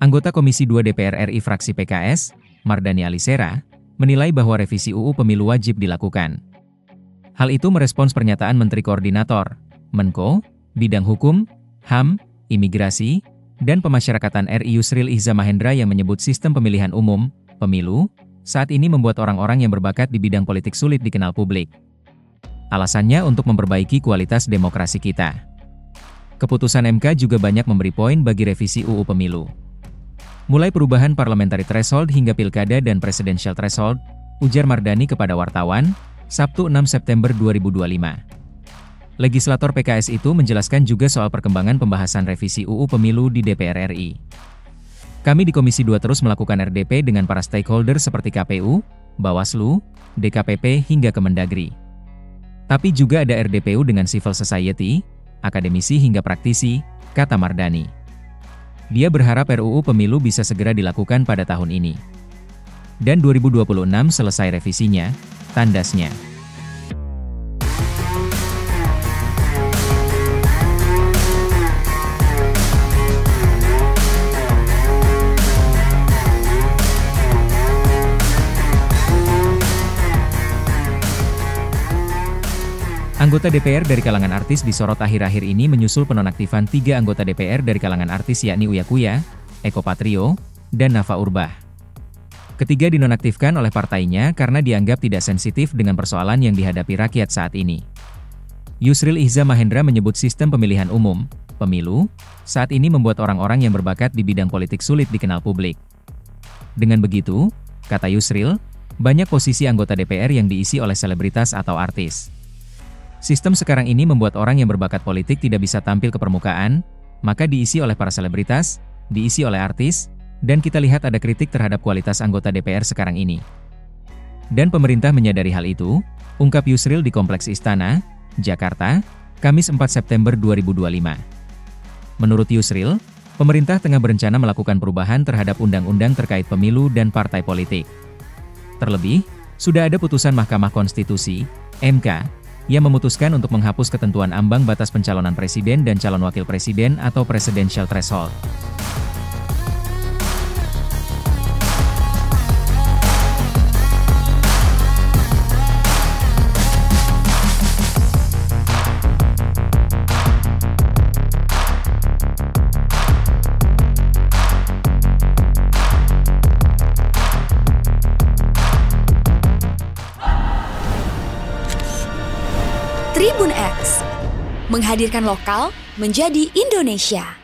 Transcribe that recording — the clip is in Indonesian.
Anggota Komisi 2 DPR RI fraksi PKS, Mardhani Alisera, menilai bahwa revisi UU Pemilu wajib dilakukan. Hal itu merespons pernyataan Menteri Koordinator, Menko, Bidang Hukum, HAM, Imigrasi, dan Pemasyarakatan RI Yusril Iza Mahendra yang menyebut sistem pemilihan umum, pemilu, saat ini membuat orang-orang yang berbakat di bidang politik sulit dikenal publik. Alasannya untuk memperbaiki kualitas demokrasi kita. Keputusan MK juga banyak memberi poin bagi revisi UU Pemilu. Mulai perubahan parliamentary threshold hingga pilkada dan presidential threshold, ujar Mardhani kepada wartawan, Sabtu 6 September 2025. Legislator PKS itu menjelaskan juga soal perkembangan pembahasan revisi UU Pemilu di DPR RI. Kami di Komisi 2 terus melakukan RDP dengan para stakeholder seperti KPU, Bawaslu, DKPP hingga Kemendagri. Tapi juga ada RDPU dengan civil society, akademisi hingga praktisi, kata Mardhani. Dia berharap RUU Pemilu bisa segera dilakukan pada tahun ini. Dan 2026 selesai revisinya, tandasnya. Anggota DPR dari kalangan artis disorot akhir-akhir ini menyusul penonaktifan 3 anggota DPR dari kalangan artis yakni Uya Kuya, Eko Patrio, dan Nafa Urbach. Ketiga dinonaktifkan oleh partainya karena dianggap tidak sensitif dengan persoalan yang dihadapi rakyat saat ini. Yusril Iza Mahendra menyebut sistem pemilihan umum, pemilu, saat ini membuat orang-orang yang berbakat di bidang politik sulit dikenal publik. Dengan begitu, kata Yusril, banyak posisi anggota DPR yang diisi oleh selebritas atau artis. Sistem sekarang ini membuat orang yang berbakat politik tidak bisa tampil ke permukaan, maka diisi oleh para selebritas, diisi oleh artis, dan kita lihat ada kritik terhadap kualitas anggota DPR sekarang ini. Dan pemerintah menyadari hal itu, ungkap Yusril di Kompleks Istana, Jakarta, Kamis 4 September 2025. Menurut Yusril, pemerintah tengah berencana melakukan perubahan terhadap undang-undang terkait pemilu dan partai politik. Terlebih, sudah ada putusan Mahkamah Konstitusi, MK, yang memutuskan untuk menghapus ketentuan ambang batas pencalonan presiden dan calon wakil presiden atau presidential threshold. Tribun X menghadirkan lokal menjadi Indonesia.